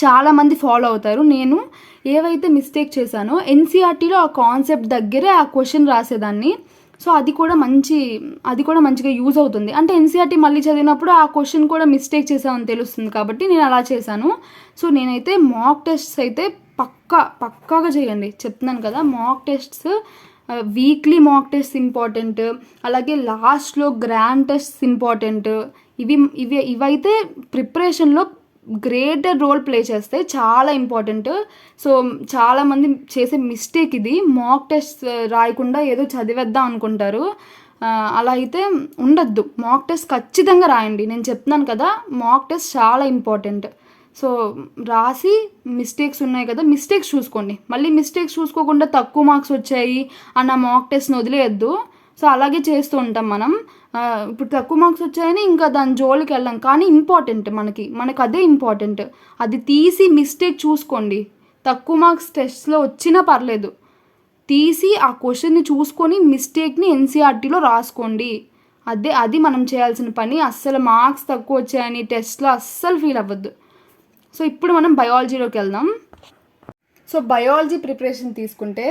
చాలామంది ఫాలో అవుతారు. నేను ఏవైతే మిస్టేక్ చేశానో ఎన్సీఆర్టీలో ఆ కాన్సెప్ట్ దగ్గరే ఆ క్వశ్చన్ రాసేదాన్ని. సో అది కూడా మంచిగా యూజ్ అవుతుంది. అంటే ఎన్సీఆర్టీ మళ్ళీ చదివినప్పుడు ఆ క్వశ్చన్ కూడా మిస్టేక్ చేసామని తెలుస్తుంది కాబట్టి నేను అలా చేశాను. సో నేనైతే మాక్ టెస్ట్స్ అయితే పక్కాగా చేయండి. చెప్తున్నాను కదా, mock tests weekly mock test important. అలాగే లాస్ట్లో గ్రాండ్ టెస్ట్ ఇంపార్టెంట్. ఇవైతే ప్రిపరేషన్లో గ్రేటర్ రోల్ ప్లే చేస్తాయి, చాలా ఇంపార్టెంట్. సో చాలామంది చేసే మిస్టేక్ ఇది, మాక్ టెస్ట్ రాయకుండా ఏదో చదివేద్దాం అనుకుంటారు. అలా అయితే ఉండద్దు. మాక్ టెస్ట్ ఖచ్చితంగా రాయండి. నేను చెప్తున్నాను కదా, మాక్ టెస్ట్ చాలా ఇంపార్టెంట్. సో రాసి మిస్టేక్స్ ఉన్నాయి కదా, మిస్టేక్స్ చూసుకోండి. మళ్ళీ మిస్టేక్స్ చూసుకోకుండా తక్కువ మార్క్స్ వచ్చాయి అన్న మాక్ టెస్ట్ని వదిలేయద్దు. సో అలాగే చేస్తూ ఉంటాం మనం. ఇప్పుడు తక్కువ మార్క్స్ వచ్చాయని ఇంకా దాని జోలికి వెళ్ళాం, కానీ ఇంపార్టెంట్ మనకి అదే ఇంపార్టెంట్. అది తీసి మిస్టేక్ చూసుకోండి. తక్కువ మార్క్స్ టెస్ట్లో వచ్చినా పర్లేదు, తీసి ఆ క్వశ్చన్ని చూసుకొని మిస్టేక్ని ఎన్సీఆర్టీలో రాసుకోండి. అది మనం చేయాల్సిన పని. అస్సలు మార్క్స్ తక్కువ వచ్చాయని టెస్ట్లో అస్సలు ఫీల్ అవ్వద్దు. సో ఇప్పుడు మనం బయాలజీలోకి వెళ్దాం. సో బయాలజీ ప్రిపరేషన్ తీసుకుంటే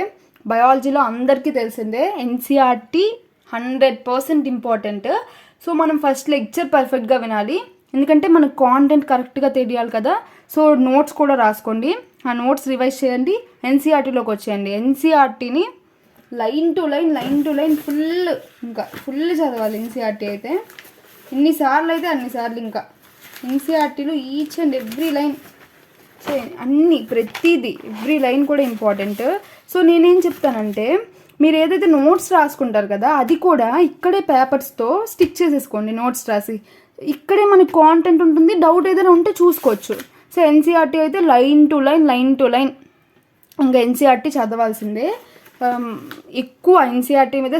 బయాలజీలో అందరికీ తెలిసిందే ఎన్సీఆర్టీ 100% ఇంపార్టెంట్. సో మనం ఫస్ట్ లెక్చర్ పర్ఫెక్ట్గా వినాలి, ఎందుకంటే మనకు కాంటెంట్ కరెక్ట్గా తెలియాలి కదా. సో నోట్స్ కూడా రాసుకోండి, ఆ నోట్స్ రివైజ్ చేయండి, ఎన్సీఆర్టీలోకి వచ్చేయండి. ఎన్సీఆర్టీని లైన్ టు లైన్ ఫుల్ చదవాలి. ఎన్సీఆర్టీ అయితే ఎన్నిసార్లు అయితే అన్నిసార్లు. ఇంకా ఎన్సీఆర్టీలో each and every line, so ప్రతిదీ ఎవ్రీ లైన్ కూడా ఇంపార్టెంట్. సో నేనేం చెప్తానంటే, మీరు ఏదైతే నోట్స్ రాసుకుంటారు కదా, అది కూడా ఇక్కడే పేపర్స్తో స్టిక్ చేసేసుకోండి. నోట్స్ రాసి ఇక్కడే మనకి కాంటెంట్ ఉంటుంది, డౌట్ ఏదైనా ఉంటే చూసుకోవచ్చు. సో ఎన్సీఆర్టీ అయితే లైన్ టు లైన్ ఇంకా ఎన్సీఆర్టీ చదవాల్సిందే. ఎక్కువ ఎన్సీఆర్టీ మీద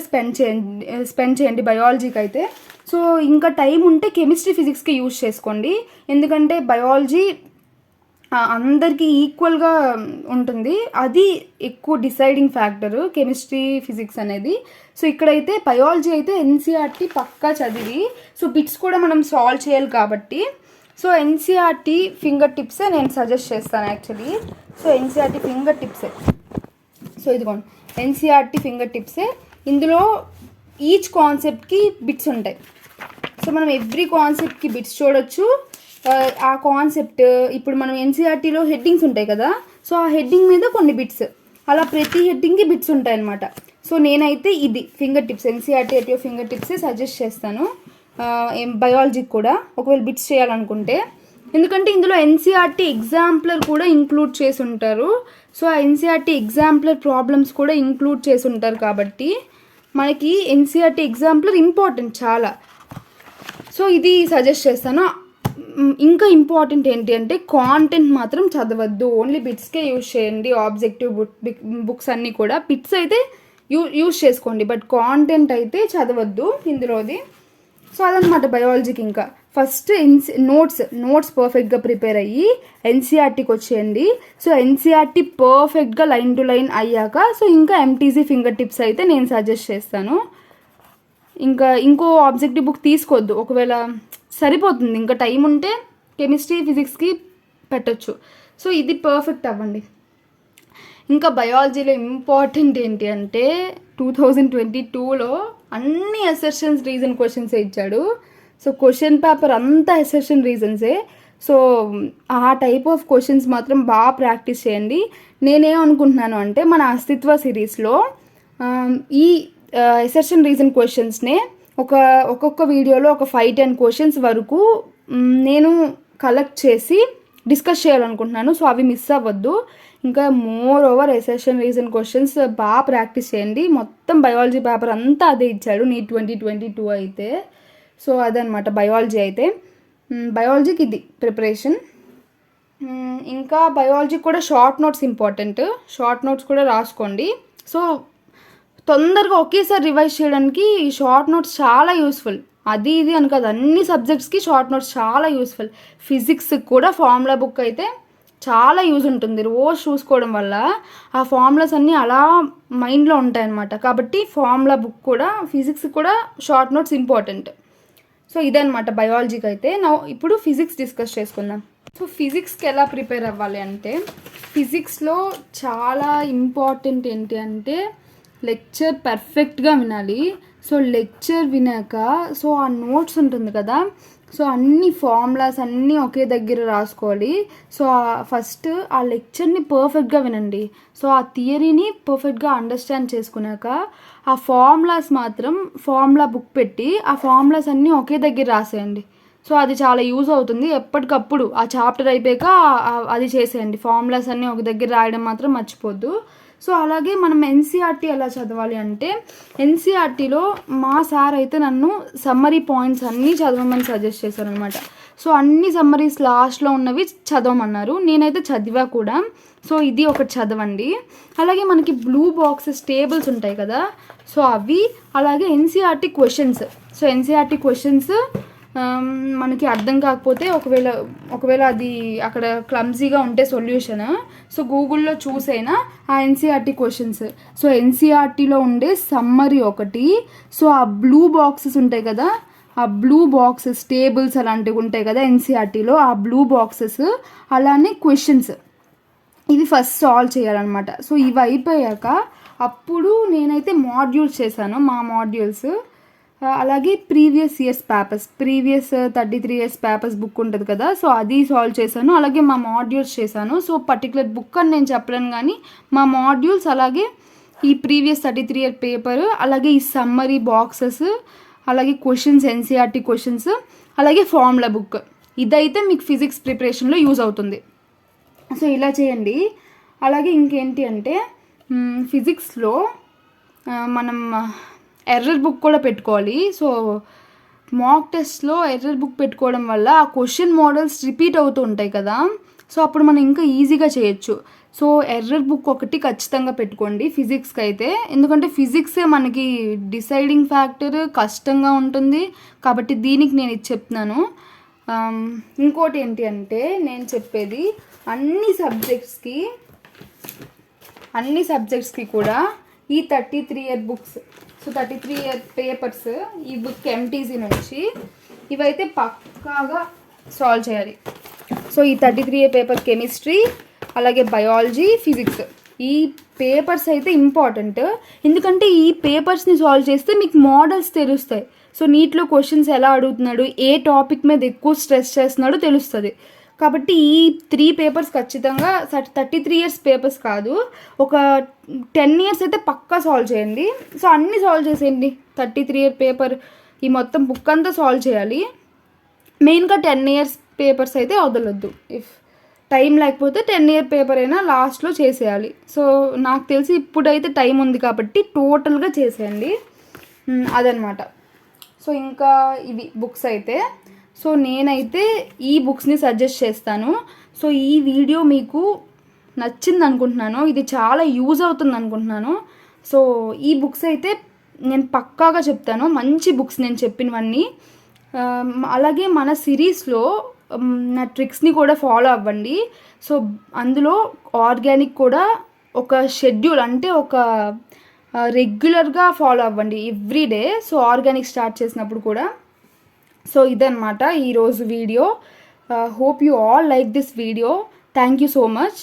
స్పెండ్ చేయండి బయాలజీకి అయితే. సో ఇంకా టైం ఉంటే కెమిస్ట్రీ ఫిజిక్స్కి యూజ్ చేసుకోండి, ఎందుకంటే బయాలజీ అందరికీ ఈక్వల్గా ఉంటుంది. అది ఎక్కువ డిసైడింగ్ ఫ్యాక్టరు కెమిస్ట్రీ ఫిజిక్స్ అనేది. సో ఇక్కడైతే బయాలజీ అయితే ఎన్సీఆర్టీ పక్కా చదివి, సో బిట్స్ కూడా మనం సాల్వ్ చేయాలి కాబట్టి, సో ఎన్సీఆర్టీ ఫింగర్ టిప్సే నేను సజెస్ట్ చేస్తాను యాక్చువల్లీ. సో ఎన్సీఆర్టీ ఫింగర్ టిప్సే. సో ఇదిగోండి ఎన్సీఆర్టీ ఫింగర్ టిప్సే. ఇందులో ఈచ్ కాన్సెప్ట్కి బిట్స్ ఉంటాయి. సో మనం ఎవ్రీ కాన్సెప్ట్కి బిట్స్ చూడొచ్చు. ఆ కాన్సెప్ట్ ఇప్పుడు మనం ఎన్సీఆర్టీలో హెడ్డింగ్స్ ఉంటాయి కదా, సో ఆ హెడ్డింగ్ మీద కొన్ని బిట్స్, అలా ప్రతి హెడ్డింగ్కి బిట్స్ ఉంటాయి అన్నమాట. సో నేనైతే ఇది ఫింగర్ టిప్స్, ఎన్సీఆర్టీ ఫింగర్ టిప్సే సజెస్ట్ చేస్తాను బయాలజీకి కూడా, ఒకవేళ బిట్స్ చేయాలనుకుంటే. ఎందుకంటే ఇందులో ఎన్సీఆర్టీ ఎగ్జాంపులర్ కూడా ఇంక్లూడ్ చేసి ఉంటారు. సో ఆ ఎన్సీఆర్టీ ఎగ్జాంపులర్ ప్రాబ్లమ్స్ కూడా ఇంక్లూడ్ చేసి ఉంటారు కాబట్టి మనకి ఎన్సీఆర్టీ ఎగ్జాంపులర్ ఇంపార్టెంట్ చాలా. సో ఇది సజెస్ట్ చేస్తాను. ఇంకా ఇంపార్టెంట్ ఏంటి అంటే, కాంటెంట్ మాత్రం చదవద్దు, ఓన్లీ బిట్స్కే యూజ్ చేయండి. ఆబ్జెక్టివ్ బుక్స్ అన్నీ కూడా బిట్స్ అయితే యూజ్ చేసుకోండి, బట్ కాంటెంట్ అయితే చదవద్దు ఇందులోది. సో అదనమాట బయాలజీకి. ఇంకా ఫస్ట్ నోట్స్ పర్ఫెక్ట్గా ప్రిపేర్ అయ్యి ఎన్సీఆర్టీకి వచ్చేయండి. సో ఎన్సీఆర్టీ పర్ఫెక్ట్గా లైన్ టు లైన్ అయ్యాక, సో ఇంకా ఎంటీజీ ఫింగర్ టిప్స్ అయితే నేను సజెస్ట్ చేస్తాను. ఇంకా ఇంకో ఆబ్జెక్టివ్ బుక్ తీసుకోవద్దు, ఒకవేళ సరిపోతుంది. ఇంకా టైం ఉంటే కెమిస్ట్రీ ఫిజిక్స్కి పెట్టచ్చు. సో ఇది పర్ఫెక్ట్ అవ్వండి. ఇంకా బయాలజీలో ఇంపార్టెంట్ ఏంటి అంటే 2022లో అన్ని అసెర్షన్స్ రీజన్ క్వశ్చన్సే ఇచ్చాడు. సో క్వశ్చన్ పేపర్ అంతా అసెర్షన్ రీజన్సే. సో ఆ టైప్ ఆఫ్ క్వశ్చన్స్ మాత్రం బాగా ప్రాక్టీస్ చేయండి. నేనేమనుకుంటున్నాను అంటే మన అస్తిత్వ సిరీస్లో ఈ ఎసెర్షన్ రీజన్ క్వశ్చన్స్నే ఒక్కొక్క వీడియోలో ఒక 5-10 క్వశ్చన్స్ వరకు నేను కలెక్ట్ చేసి డిస్కస్ చేయాలనుకుంటున్నాను. సో అవి మిస్ అవ్వద్దు. ఇంకా more over assertion reason questions బాగా ప్రాక్టీస్ చేయండి. మొత్తం బయాలజీ పేపర్ అంతా అదే ఇచ్చాడు నీట్ 2022 అయితే. సో అదనమాట బయాలజీ అయితే. బయాలజీకి ఇది ప్రిపరేషన్. ఇంకా బయాలజీకి కూడా short notes important. Short notes కూడా రాసుకోండి. సో తొందరగా ఒకేసారి రివైజ్ చేయడానికి ఈ షార్ట్ నోట్స్ చాలా యూస్ఫుల్. అది ఇది అని కాదు, అన్ని సబ్జెక్ట్స్కి షార్ట్ నోట్స్ చాలా యూస్ఫుల్. ఫిజిక్స్కి కూడా ఫార్ములా బుక్ అయితే చాలా యూజ్ ఉంటుంది. రోజు చూసుకోవడం వల్ల ఆ ఫార్ములాస్ అన్నీ అలా మైండ్లో ఉంటాయన్నమాట. కాబట్టి ఫార్ములా బుక్ కూడా ఫిజిక్స్కి కూడా షార్ట్ నోట్స్ ఇంపార్టెంట్. సో ఇదనమాట బయాలజీకి అయితే. ఇప్పుడు ఫిజిక్స్ డిస్కస్ చేసుకుందాం. సో ఫిజిక్స్కి ఎలా ప్రిపేర్ అవ్వాలి అంటే, ఫిజిక్స్లో చాలా ఇంపార్టెంట్ ఏంటి అంటే లెక్చర్ పర్ఫెక్ట్గా వినాలి. సో లెక్చర్ వినాక సో ఆ నోట్స్ ఉంటుంది కదా, సో అన్ని ఫార్ములాస్ అన్నీ ఒకే దగ్గర రాసుకోవాలి. సో ఫస్ట్ ఆ లెక్చర్ని పర్ఫెక్ట్గా వినండి. సో ఆ థియరీని పర్ఫెక్ట్గా అండర్స్టాండ్ చేసుకున్నాక ఆ ఫార్ములాస్ మాత్రం ఫార్ములా బుక్ పెట్టి ఆ ఫార్ములాస్ అన్నీ ఒకే దగ్గర రాసేయండి. సో అది చాలా యూజ్ అవుతుంది. ఎప్పటికప్పుడు ఆ చాప్టర్ అయిపోయాక అది చేసేయండి. ఫార్ములాస్ అన్నీ ఒక దగ్గర రాయడం మాత్రం మర్చిపోద్దు. సో అలాగే మనం ఎన్సీఆర్టీ ఎలా చదవాలి అంటే, ఎన్సీఆర్టీలో మా సార్ అయితే నన్ను సమ్మరీ పాయింట్స్ అన్నీ చదవమని సజెస్ట్ చేశారు అనమాట. సో అన్ని సమ్మరీస్ లాస్ట్లో ఉన్నవి చదవమన్నారు. నేనైతే చదివా కూడా. సో ఇది ఒకటి చదవండి. అలాగే మనకి బ్లూ బాక్సెస్ టేబుల్స్ ఉంటాయి కదా, సో అవి. అలాగే NCERT questions. So NCERT questions మనకి అర్థం కాకపోతే ఒకవేళ అది అక్కడ క్లమ్జీగా ఉంటే సొల్యూషన్, సో గూగుల్లో చూసైనా ఆ ఎన్సీఆర్టీ క్వశ్చన్స్. సో ఎన్సీఆర్టీలో ఉండే సమ్మరీ ఒకటి. సో ఆ బ్లూ బాక్సెస్ ఉంటాయి కదా, ఆ బ్లూ బాక్సెస్ టేబుల్స్ అలాంటివి ఉంటాయి కదా ఎన్సీఆర్టీలో, ఆ బ్లూ బాక్సెస్ అలానే క్వశ్చన్స్ ఇవి ఫస్ట్ సాల్వ్ చేయాలన్నమాట. సో ఇవి అయిపోయాక అప్పుడు నేనైతే మాడ్యూల్స్ చేశాను, మా మాడ్యూల్స్. అలాగే previous years papers, previous 33 years papers book ఉంటుంది కదా, సో అది సాల్వ్ చేశాను. అలాగే మా మాడ్యూల్స్ చేశాను. సో పర్టికులర్ బుక్ అని నేను చెప్పలేను కానీ మా మాడ్యూల్స్, అలాగే ఈ ప్రీవియస్ 33 year పేపర్, అలాగే ఈ సమ్మరీ బాక్సెస్, అలాగే క్వశ్చన్స్ ఎన్సీఆర్టీ క్వశ్చన్స్, అలాగే ఫార్ములా బుక్, ఇదైతే మీకు ఫిజిక్స్ ప్రిపరేషన్లో యూజ్ అవుతుంది. సో ఇలా చేయండి. అలాగే ఇంకేంటి అంటే ఫిజిక్స్లో మనం ఎర్రర్ బుక్ కూడా పెట్టుకోవాలి. సో మాక్ టెస్ట్లో ఎర్రర్ బుక్ పెట్టుకోవడం వల్ల ఆ క్వశ్చన్ మోడల్స్ రిపీట్ అవుతూ ఉంటాయి కదా, సో అప్పుడు మనం ఇంకా ఈజీగా చేయొచ్చు. సో ఎర్రర్ బుక్ ఒకటి ఖచ్చితంగా పెట్టుకోండి ఫిజిక్స్కి అయితే. ఎందుకంటే ఫిజిక్సే మనకి డిసైడింగ్ ఫ్యాక్టర్, కష్టంగా ఉంటుంది కాబట్టి దీనికి నేను ఇది చెప్తున్నాను. ఇంకోటి ఏంటి అంటే నేను చెప్పేది అన్ని సబ్జెక్ట్స్కి కూడా ఈ 33 year books, so 33 year papers, ఈ బుక్ ఎంటీసీ నుంచి ఇవైతే పక్కాగా సాల్వ్ చేయాలి. సో ఈ 33 year పేపర్ కెమిస్ట్రీ, అలాగే బయాలజీ, ఫిజిక్స్, ఈ పేపర్స్ అయితే ఇంపార్టెంట్. ఎందుకంటే ఈ పేపర్స్ని సాల్వ్ చేస్తే మీకు మోడల్స్ తెలుస్తాయి. సో నీట్లో క్వశ్చన్స్ ఎలా అడుగుతున్నాడు, ఏ టాపిక్ మీద ఎక్కువ స్ట్రెస్ చేస్తున్నాడో తెలుస్తుంది. కాబట్టి ఈ 3 పేపర్స్ ఖచ్చితంగా 33 years పేపర్స్ కాదు, ఒక 10 years అయితే పక్కా సాల్వ్ చేయండి. సో అన్నీ సాల్వ్ చేసేయండి. 33 year పేపర్ ఈ మొత్తం బుక్ అంతా సాల్వ్ చేయాలి. మెయిన్గా 10 years పేపర్స్ అయితే వదలొద్దు. ఇఫ్ టైం లేకపోతే 10 year పేపర్ అయినా లాస్ట్లో చేసేయాలి. సో నాకు తెలిసి ఇప్పుడైతే టైం ఉంది కాబట్టి టోటల్గా చేసేయండి. అదనమాట. సో ఇంకా ఇవి బుక్స్ అయితే. సో నేనైతే ఈ బుక్స్ని సజెస్ట్ చేస్తాను. సో ఈ వీడియో మీకు నచ్చింది అనుకుంటున్నాను, ఇది చాలా యూజ్ అవుతుంది అనుకుంటున్నాను. సో ఈ బుక్స్ అయితే నేను పక్కాగా చెప్తాను, మంచి బుక్స్ నేను చెప్పినవన్నీ. అలాగే మన సిరీస్లో నా ట్రిక్స్ని కూడా ఫాలో అవ్వండి. సో అందులో ఆర్గానిక్ కూడా ఒక షెడ్యూల్, అంటే ఒక రెగ్యులర్గా ఫాలో అవ్వండి ఎవ్రీడే. సో ఆర్గానిక్ స్టార్ట్ చేసినప్పుడు కూడా. సో ఇదన్నమాట ఈరోజు video. Hope you all like this video. Thank you so much.